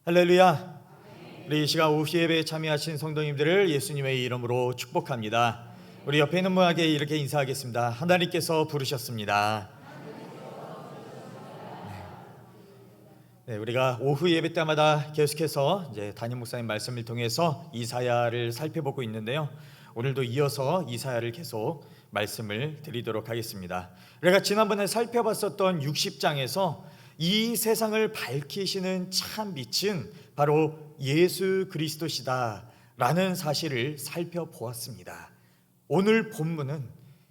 할렐루야. 우리 이 시간 오후 예배에 참여하신 성도님들을 예수님의 이름으로 축복합니다. 우리 옆에 있는 분에게 이렇게 인사하겠습니다. 하나님께서 부르셨습니다. 네, 우리가 오후 예배 때마다 계속해서 이제 담임 목사님 말씀을 통해서 이사야를 살펴보고 있는데요. 오늘도 이어서 이사야를 계속 말씀을 드리도록 하겠습니다. 우리가 지난번에 살펴봤었던 60장에서 이 세상을 밝히시는 참 빛은 바로 예수 그리스도시다 라는 사실을 살펴보았습니다. 오늘 본문은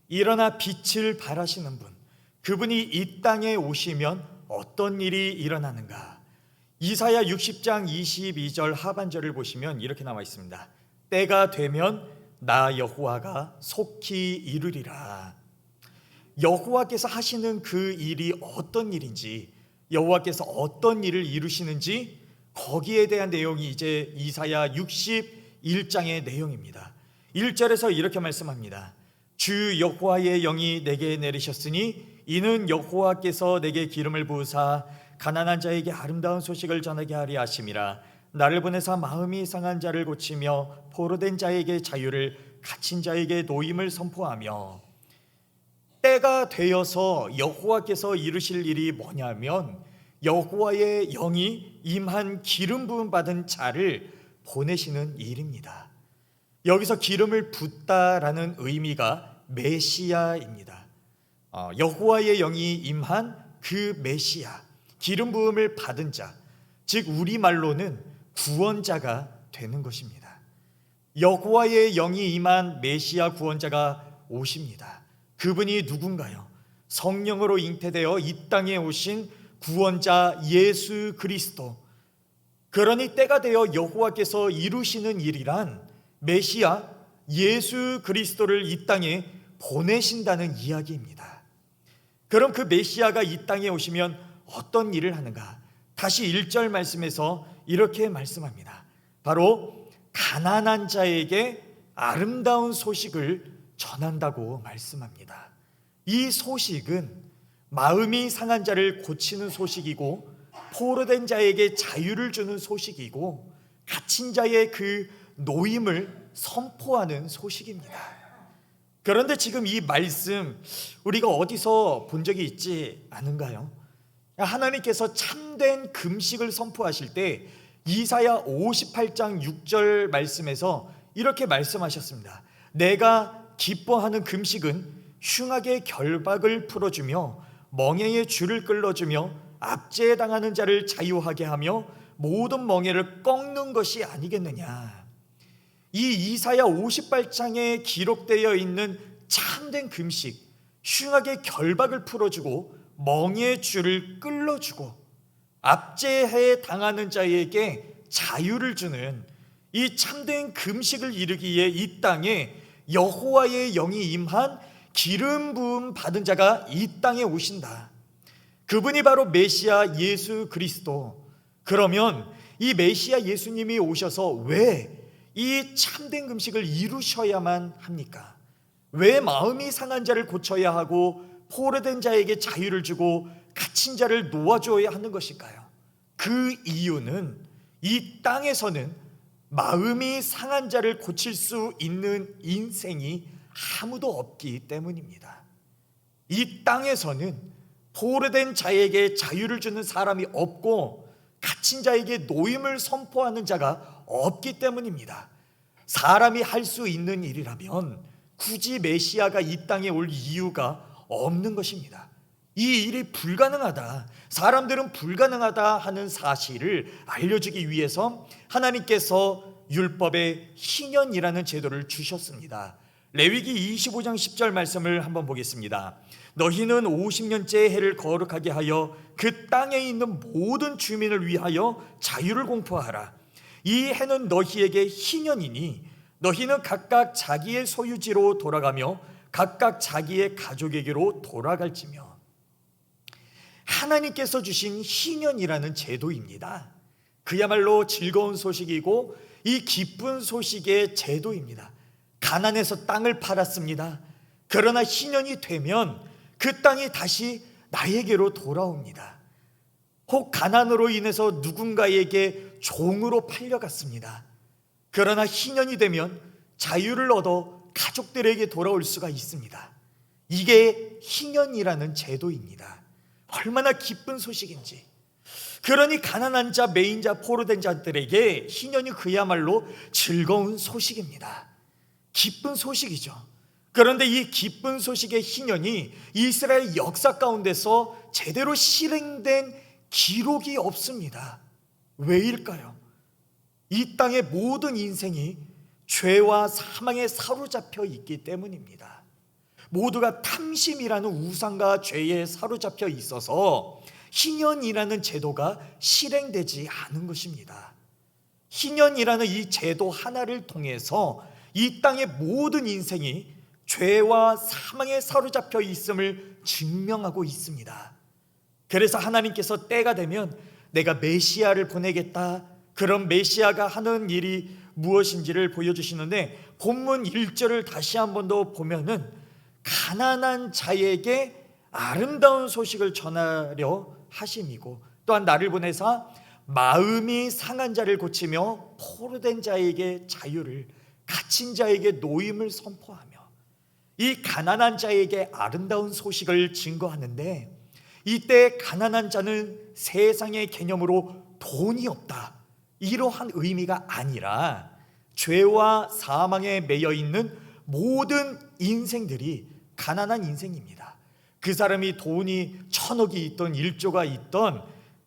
일어나 빛을 발하시는 분, 그분이 이 땅에 오시면 어떤 일이 일어나는가. 이사야 60장 22절 하반절을 보시면 이렇게 나와 있습니다. 때가 되면 나 여호와가 속히 이루리라. 여호와께서 하시는 그 일이 어떤 일인지, 여호와께서 어떤 일을 이루시는지 거기에 대한 내용이 이제 이사야 61장의 내용입니다. 1절에서 이렇게 말씀합니다. 주 여호와의 영이 내게 내리셨으니 이는 여호와께서 내게 기름을 부으사 가난한 자에게 아름다운 소식을 전하게 하리 하심이라. 나를 보내사 마음이 상한 자를 고치며 포로된 자에게 자유를, 갇힌 자에게 노임을 선포하며. 때가 되어서 여호와께서 이루실 일이 뭐냐면 여호와의 영이 임한 기름 부음 받은 자를 보내시는 일입니다. 여기서 기름을 붓다라는 의미가 메시아입니다. 여호와의 영이 임한 그 메시아, 기름 부음을 받은 자, 즉 우리말로는 구원자가 되는 것입니다. 여호와의 영이 임한 메시아 구원자가 오십니다. 그분이 누군가요? 성령으로 잉태되어 이 땅에 오신 구원자 예수 그리스도. 그러니 때가 되어 여호와께서 이루시는 일이란 메시아 예수 그리스도를 이 땅에 보내신다는 이야기입니다. 그럼 그 메시아가 이 땅에 오시면 어떤 일을 하는가? 다시 1절 말씀에서 이렇게 말씀합니다. 바로 가난한 자에게 아름다운 소식을 전한다고 말씀합니다. 이 소식은 마음이 상한 자를 고치는 소식이고, 포로된 자에게 자유를 주는 소식이고, 갇힌 자의 그 노임을 선포하는 소식입니다. 그런데 지금 이 말씀 우리가 어디서 본 적이 있지 않은가요? 하나님께서 참된 금식을 선포하실 때 이사야 58장 6절 말씀에서 이렇게 말씀하셨습니다. 내가 기뻐하는 금식은 흉악의 결박을 풀어주며 멍에의 줄을 끌어주며 압제에 당하는 자를 자유하게 하며 모든 멍에를 꺾는 것이 아니겠느냐. 이 이사야 58장에 기록되어 있는 참된 금식, 흉악의 결박을 풀어주고 멍에의 줄을 끌어주고 압제에 당하는 자에게 자유를 주는 이 참된 금식을 이루기에 이 땅에 여호와의 영이 임한 기름 부음 받은 자가 이 땅에 오신다. 그분이 바로 메시아 예수 그리스도. 그러면 이 메시아 예수님이 오셔서 왜 이 참된 금식을 이루셔야만 합니까? 왜 마음이 상한 자를 고쳐야 하고 포로된 자에게 자유를 주고 갇힌 자를 놓아줘야 하는 것일까요? 그 이유는 이 땅에서는 마음이 상한 자를 고칠 수 있는 인생이 아무도 없기 때문입니다. 이 땅에서는 포로된 자에게 자유를 주는 사람이 없고 갇힌 자에게 노임을 선포하는 자가 없기 때문입니다. 사람이 할 수 있는 일이라면 굳이 메시아가 이 땅에 올 이유가 없는 것입니다. 이 일이 불가능하다, 사람들은 불가능하다 하는 사실을 알려주기 위해서 하나님께서 율법의 희년이라는 제도를 주셨습니다. 레위기 25장 10절 말씀을 한번 보겠습니다. 너희는 50년째 해를 거룩하게 하여 그 땅에 있는 모든 주민을 위하여 자유를 공포하라. 이 해는 너희에게 희년이니 너희는 각각 자기의 소유지로 돌아가며 각각 자기의 가족에게로 돌아갈지며. 하나님께서 주신 희년이라는 제도입니다. 그야말로 즐거운 소식이고 이 기쁜 소식의 제도입니다. 가난해서 땅을 팔았습니다. 그러나 희년이 되면 그 땅이 다시 나에게로 돌아옵니다. 혹 가난으로 인해서 누군가에게 종으로 팔려갔습니다. 그러나 희년이 되면 자유를 얻어 가족들에게 돌아올 수가 있습니다. 이게 희년이라는 제도입니다. 얼마나 기쁜 소식인지. 그러니 가난한 자, 매인 자, 포로된 자들에게 희년이 그야말로 즐거운 소식입니다. 기쁜 소식이죠. 그런데 이 기쁜 소식의 희년이 이스라엘 역사 가운데서 제대로 실행된 기록이 없습니다. 왜일까요? 이 땅의 모든 인생이 죄와 사망에 사로잡혀 있기 때문입니다. 모두가 탐심이라는 우상과 죄에 사로잡혀 있어서 희년이라는 제도가 실행되지 않은 것입니다. 희년이라는 이 제도 하나를 통해서 이 땅의 모든 인생이 죄와 사망에 사로잡혀 있음을 증명하고 있습니다. 그래서 하나님께서 때가 되면 내가 메시아를 보내겠다, 그런 메시아가 하는 일이 무엇인지를 보여주시는데, 본문 1절을 다시 한 번 더 보면은 가난한 자에게 아름다운 소식을 전하려 하심이고, 또한 나를 보내사 마음이 상한 자를 고치며 포로된 자에게 자유를, 갇힌 자에게 노임을 선포하며, 이 가난한 자에게 아름다운 소식을 증거하는데, 이때 가난한 자는 세상의 개념으로 돈이 없다, 이러한 의미가 아니라 죄와 사망에 매여 있는 모든 인생들이 가난한 인생입니다. 그 사람이 돈이 1,000억이 있던 1조가 있던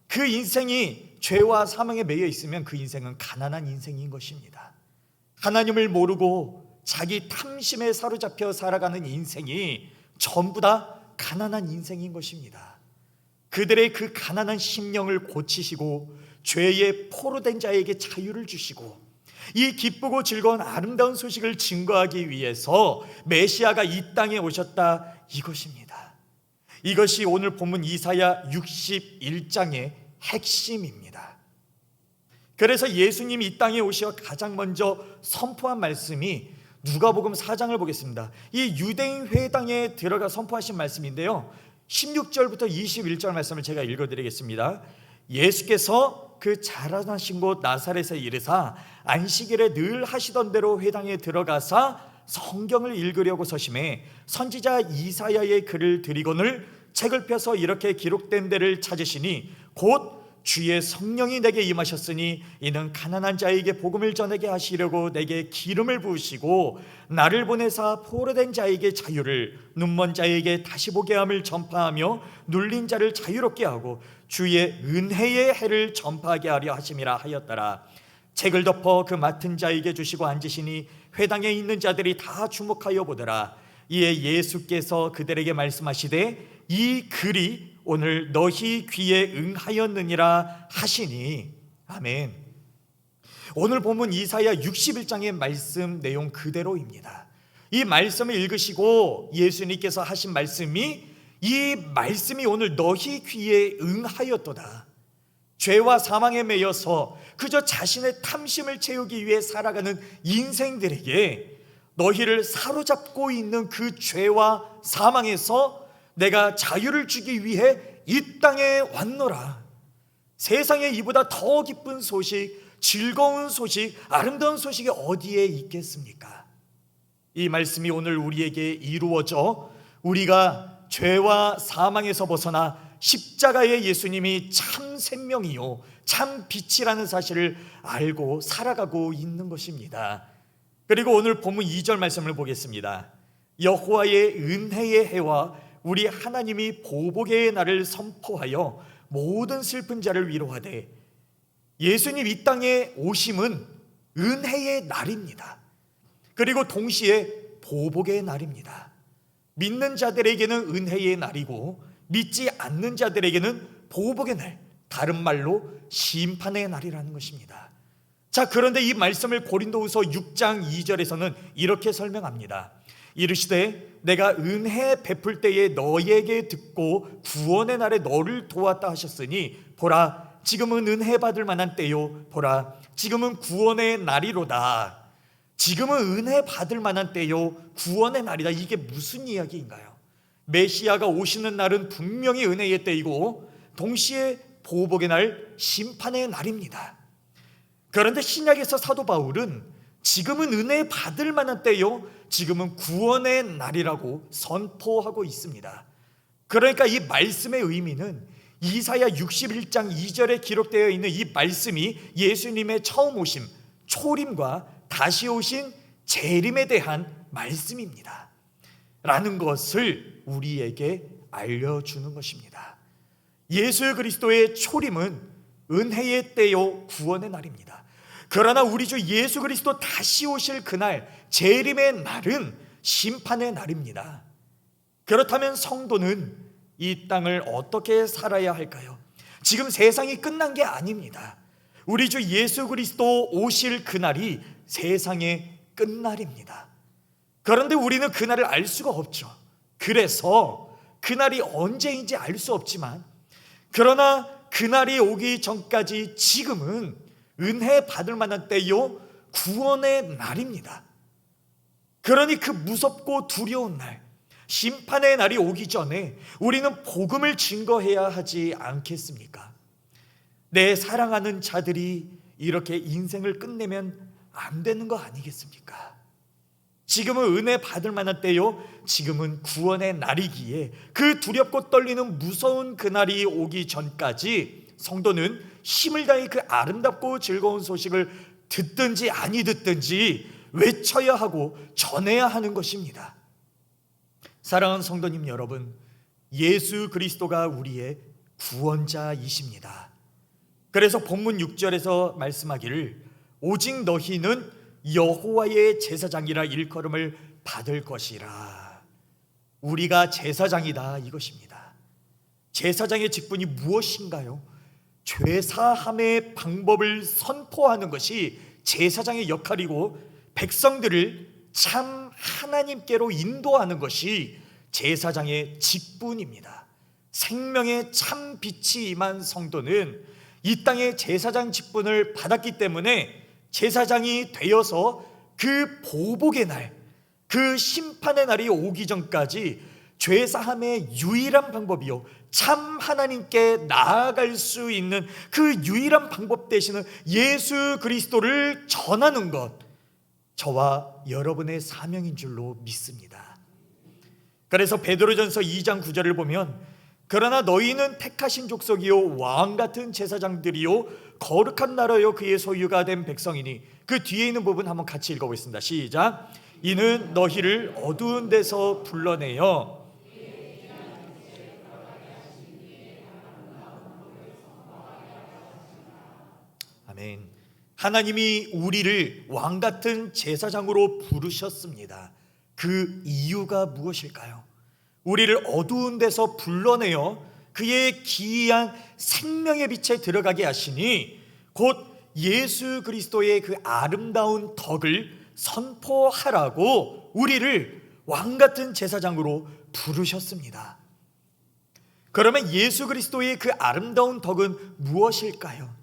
그 인생이 죄와 사망에 매여 있으면 그 인생은 가난한 인생인 것입니다. 하나님을 모르고 자기 탐심에 사로잡혀 살아가는 인생이 전부 다 가난한 인생인 것입니다. 그들의 그 가난한 심령을 고치시고 죄의 포로된 자에게 자유를 주시고 이 기쁘고 즐거운 아름다운 소식을 증거하기 위해서 메시아가 이 땅에 오셨다, 이것입니다. 이것이 오늘 본문 이사야 61장의 핵심입니다. 그래서 예수님이 이 땅에 오셔 가장 먼저 선포한 말씀이 누가복음 4장을 보겠습니다. 이 유대인 회당에 들어가 선포하신 말씀인데요, 16절부터 21절 말씀을 제가 읽어드리겠습니다. 예수께서 그 자라나신 곳 나사렛에 이르사 안식일에 늘 하시던 대로 회당에 들어가사 성경을 읽으려고 서심해 선지자 이사야의 글을 들이거늘 책을 펴서 이렇게 기록된 데를 찾으시니 곧 주의 성령이 내게 임하셨으니 이는 가난한 자에게 복음을 전하게 하시려고 내게 기름을 부으시고 나를 보내사 포로된 자에게 자유를, 눈먼 자에게 다시 보게 함을 전파하며 눌린 자를 자유롭게 하고 주의 은혜의 해를 전파하게 하려 하심이라 하였더라. 책을 덮어 그 맡은 자에게 주시고 앉으시니 회당에 있는 자들이 다 주목하여 보더라. 이에 예수께서 그들에게 말씀하시되 이 글이 오늘 너희 귀에 응하였느니라 하시니. 아멘. 오늘 본문 이사야 61장의 말씀 내용 그대로입니다. 이 말씀을 읽으시고 예수님께서 하신 말씀이, 이 말씀이 오늘 너희 귀에 응하였도다. 죄와 사망에 매여서 그저 자신의 탐심을 채우기 위해 살아가는 인생들에게 너희를 사로잡고 있는 그 죄와 사망에서 내가 자유를 주기 위해 이 땅에 왔노라. 세상에 이보다 더 기쁜 소식, 즐거운 소식, 아름다운 소식이 어디에 있겠습니까? 이 말씀이 오늘 우리에게 이루어져 우리가 죄와 사망에서 벗어나 십자가의 예수님이 참 생명이요 참 빛이라는 사실을 알고 살아가고 있는 것입니다. 그리고 오늘 본문 2절 말씀을 보겠습니다. 여호와의 은혜의 해와 우리 하나님이 보복의 날을 선포하여 모든 슬픈 자를 위로하되, 예수님 이 땅에 오심은 은혜의 날입니다. 그리고 동시에 보복의 날입니다. 믿는 자들에게는 은혜의 날이고 믿지 않는 자들에게는 보복의 날, 다른 말로 심판의 날이라는 것입니다. 자, 그런데 이 말씀을 고린도후서 6장 2절에서는 이렇게 설명합니다. 이르시되 내가 은혜 베풀 때에 너에게 듣고 구원의 날에 너를 도왔다 하셨으니 보라 지금은 은혜 받을 만한 때요, 보라 지금은 구원의 날이로다. 지금은 은혜 받을 만한 때요, 구원의 날이다. 이게 무슨 이야기인가요? 메시아가 오시는 날은 분명히 은혜의 때이고 동시에 보복의 날, 심판의 날입니다. 그런데 신약에서 사도 바울은 지금은 은혜 받을 만한 때요, 지금은 구원의 날이라고 선포하고 있습니다. 그러니까 이 말씀의 의미는 이사야 61장 2절에 기록되어 있는 이 말씀이 예수님의 처음 오심, 초림과 다시 오신 재림에 대한 말씀입니다 라는 것을 우리에게 알려주는 것입니다. 예수 그리스도의 초림은 은혜의 때요 구원의 날입니다. 그러나 우리 주 예수 그리스도 다시 오실 그날, 재림의 날은 심판의 날입니다. 그렇다면 성도는 이 땅을 어떻게 살아야 할까요? 지금 세상이 끝난 게 아닙니다. 우리 주 예수 그리스도 오실 그날이 세상의 끝날입니다. 그런데 우리는 그날을 알 수가 없죠. 그래서 그날이 언제인지 알 수 없지만, 그러나 그날이 오기 전까지 지금은 은혜 받을 만한 때요, 구원의 날입니다. 그러니 그 무섭고 두려운 날, 심판의 날이 오기 전에 우리는 복음을 증거해야 하지 않겠습니까? 내 사랑하는 자들이 이렇게 인생을 끝내면 안 되는 거 아니겠습니까? 지금은 은혜 받을 만한 때요, 지금은 구원의 날이기에 그 두렵고 떨리는 무서운 그날이 오기 전까지 성도는 힘을 다해 그 아름답고 즐거운 소식을 듣든지 아니 듣든지 외쳐야 하고 전해야 하는 것입니다. 사랑하는 성도님 여러분, 예수 그리스도가 우리의 구원자이십니다. 그래서 본문 6절에서 말씀하기를 오직 너희는 여호와의 제사장이라 일컬음을 받을 것이라. 우리가 제사장이다 이것입니다. 제사장의 직분이 무엇인가요? 죄사함의 방법을 선포하는 것이 제사장의 역할이고, 백성들을 참 하나님께로 인도하는 것이 제사장의 직분입니다. 생명의 참 빛이 임한 성도는 이 땅에 제사장 직분을 받았기 때문에 제사장이 되어서 그 보복의 날, 그 심판의 날이 오기 전까지 죄사함의 유일한 방법이요, 참 하나님께 나아갈 수 있는 그 유일한 방법 되시는 예수 그리스도를 전하는 것, 저와 여러분의 사명인 줄로 믿습니다. 그래서 베드로전서 2장 9절을 보면 그러나 너희는 택하신 족속이요 왕같은 제사장들이요 거룩한 나라요 그의 소유가 된 백성이니, 그 뒤에 있는 부분 한번 같이 읽어보겠습니다. 시작. 이는 너희를 어두운 데서 불러내어 아멘. 하나님이 우리를 왕같은 제사장으로 부르셨습니다. 그 이유가 무엇일까요? 우리를 어두운 데서 불러내어 그의 기이한 생명의 빛에 들어가게 하시니 곧 예수 그리스도의 그 아름다운 덕을 선포하라고 우리를 왕같은 제사장으로 부르셨습니다. 그러면 예수 그리스도의 그 아름다운 덕은 무엇일까요?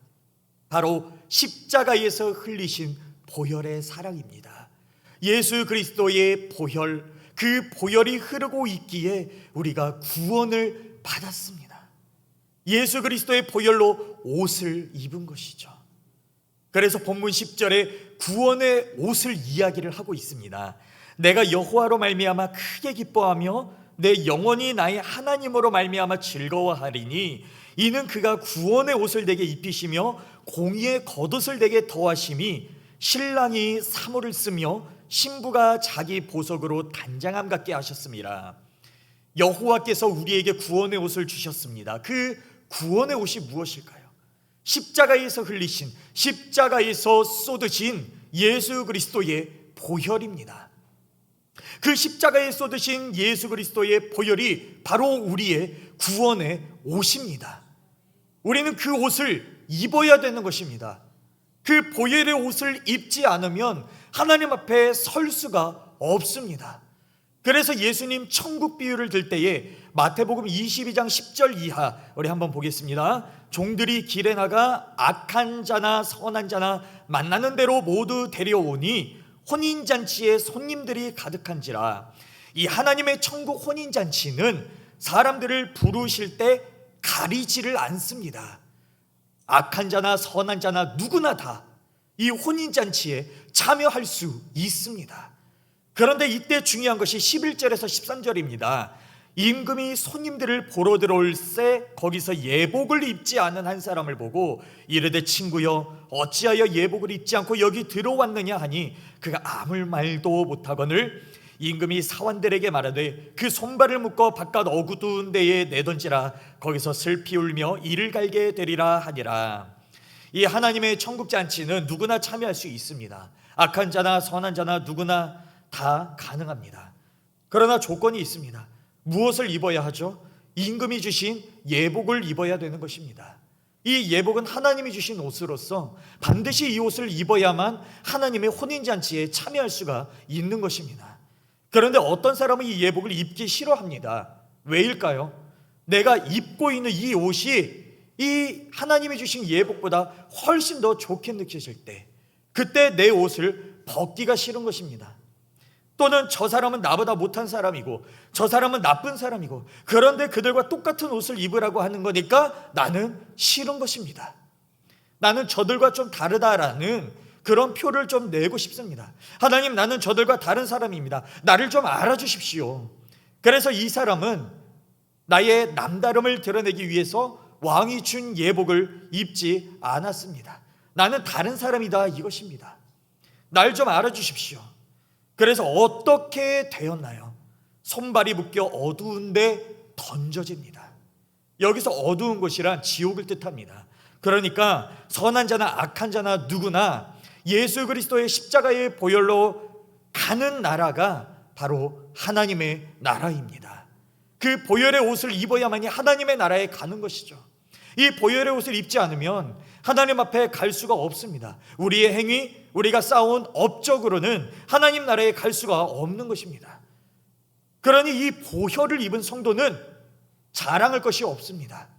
바로 십자가에서 흘리신 보혈의 사랑입니다. 예수 그리스도의 보혈, 그 보혈이 흐르고 있기에 우리가 구원을 받았습니다. 예수 그리스도의 보혈로 옷을 입은 것이죠. 그래서 본문 10절에 구원의 옷을 이야기를 하고 있습니다. 내가 여호와로 말미암아 크게 기뻐하며 내 영혼이 나의 하나님으로 말미암아 즐거워하리니 이는 그가 구원의 옷을 내게 입히시며 공의의 겉옷을 내게 더하심이 신랑이 사모를 쓰며 신부가 자기 보석으로 단장함 같게 하셨습니다. 여호와께서 우리에게 구원의 옷을 주셨습니다. 그 구원의 옷이 무엇일까요? 십자가에서 흘리신, 십자가에서 쏟으신 예수 그리스도의 보혈입니다. 그 십자가에 쏟으신 예수 그리스도의 보혈이 바로 우리의 구원의 옷입니다. 우리는 그 옷을 입어야 되는 것입니다. 그 보혈의 옷을 입지 않으면 하나님 앞에 설 수가 없습니다. 그래서 예수님 천국 비유를 들 때에 마태복음 22장 10절 이하 우리 한번 보겠습니다. 종들이 길에 나가 악한 자나 선한 자나 만나는 대로 모두 데려오니 혼인잔치에 손님들이 가득한지라. 이 하나님의 천국 혼인잔치는 사람들을 부르실 때 가리지를 않습니다. 악한 자나 선한 자나 누구나 다 이 혼인잔치에 참여할 수 있습니다. 그런데 이때 중요한 것이 11절에서 13절입니다. 임금이 손님들을 보러 들어올 새 거기서 예복을 입지 않은 한 사람을 보고 이르되 친구여 어찌하여 예복을 입지 않고 여기 들어왔느냐 하니 그가 아무 말도 못하거늘 임금이 사환들에게 말하되 그 손발을 묶어 바깥 어두운 데에 내던지라 거기서 슬피 울며 이를 갈게 되리라 하니라. 이 하나님의 천국 잔치는 누구나 참여할 수 있습니다. 악한 자나 선한 자나 누구나 다 가능합니다. 그러나 조건이 있습니다. 무엇을 입어야 하죠? 임금이 주신 예복을 입어야 되는 것입니다. 이 예복은 하나님이 주신 옷으로서 반드시 이 옷을 입어야만 하나님의 혼인잔치에 참여할 수가 있는 것입니다. 그런데 어떤 사람은 이 예복을 입기 싫어합니다. 왜일까요? 내가 입고 있는 이 옷이 이 하나님이 주신 예복보다 훨씬 더 좋게 느껴질 때, 그때 내 옷을 벗기가 싫은 것입니다. 또는 저 사람은 나보다 못한 사람이고 저 사람은 나쁜 사람이고 그런데 그들과 똑같은 옷을 입으라고 하는 거니까 나는 싫은 것입니다. 나는 저들과 좀 다르다라는 그런 표를 좀 내고 싶습니다. 하나님, 나는 저들과 다른 사람입니다. 나를 좀 알아주십시오. 그래서 이 사람은 나의 남다름을 드러내기 위해서 왕이 준 예복을 입지 않았습니다. 나는 다른 사람이다 이것입니다. 날 좀 알아주십시오. 그래서 어떻게 되었나요? 손발이 묶여 어두운데 던져집니다. 여기서 어두운 곳이란 지옥을 뜻합니다. 그러니까 선한 자나 악한 자나 누구나 예수 그리스도의 십자가의 보혈로 가는 나라가 바로 하나님의 나라입니다. 그 보혈의 옷을 입어야만이 하나님의 나라에 가는 것이죠. 이 보혈의 옷을 입지 않으면 하나님 앞에 갈 수가 없습니다. 우리의 행위, 우리가 쌓아온 업적으로는 하나님 나라에 갈 수가 없는 것입니다. 그러니 이 보혈을 입은 성도는 자랑할 것이 없습니다.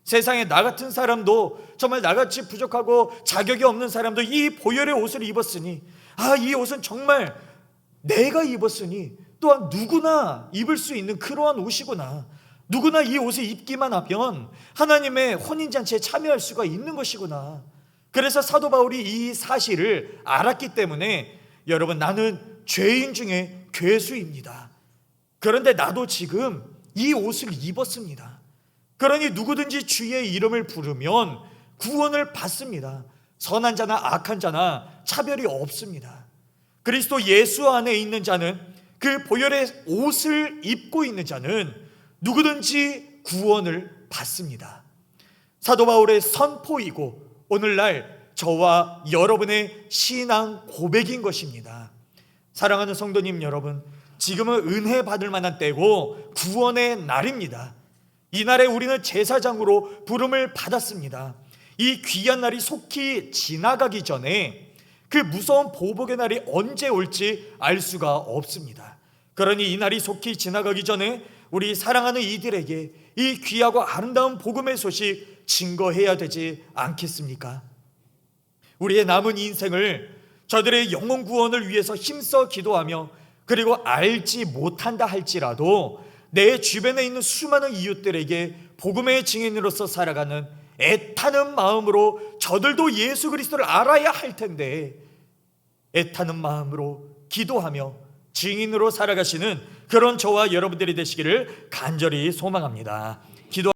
세상에 나 같은 사람도, 정말 나같이 부족하고 자격이 없는 사람도 이 보혈의 옷을 입었으니, 이 옷은 정말 내가 입었으니 또한 누구나 입을 수 있는 그러한 옷이구나, 누구나 이 옷을 입기만 하면 하나님의 혼인잔치에 참여할 수가 있는 것이구나. 그래서 사도 바울이 이 사실을 알았기 때문에, 여러분, 나는 죄인 중에 괴수입니다. 그런데 나도 지금 이 옷을 입었습니다. 그러니 누구든지 주의 이름을 부르면 구원을 받습니다. 선한 자나 악한 자나 차별이 없습니다. 그리스도 예수 안에 있는 자는, 그 보혈의 옷을 입고 있는 자는 누구든지 구원을 받습니다. 사도 바울의 선포이고 오늘날 저와 여러분의 신앙 고백인 것입니다. 사랑하는 성도님 여러분, 지금은 은혜 받을 만한 때고 구원의 날입니다. 이 날에 우리는 제사장으로 부름을 받았습니다. 이 귀한 날이 속히 지나가기 전에 그 무서운 보복의 날이 언제 올지 알 수가 없습니다. 그러니 이 날이 속히 지나가기 전에 우리 사랑하는 이들에게 이 귀하고 아름다운 복음의 소식 증거해야 되지 않겠습니까? 우리의 남은 인생을 저들의 영혼 구원을 위해서 힘써 기도하며, 그리고 알지 못한다 할지라도 내 주변에 있는 수많은 이웃들에게 복음의 증인으로서 살아가는 애타는 마음으로, 저들도 예수 그리스도를 알아야 할 텐데 애타는 마음으로 기도하며 증인으로 살아가시는 그런 저와 여러분들이 되시기를 간절히 소망합니다.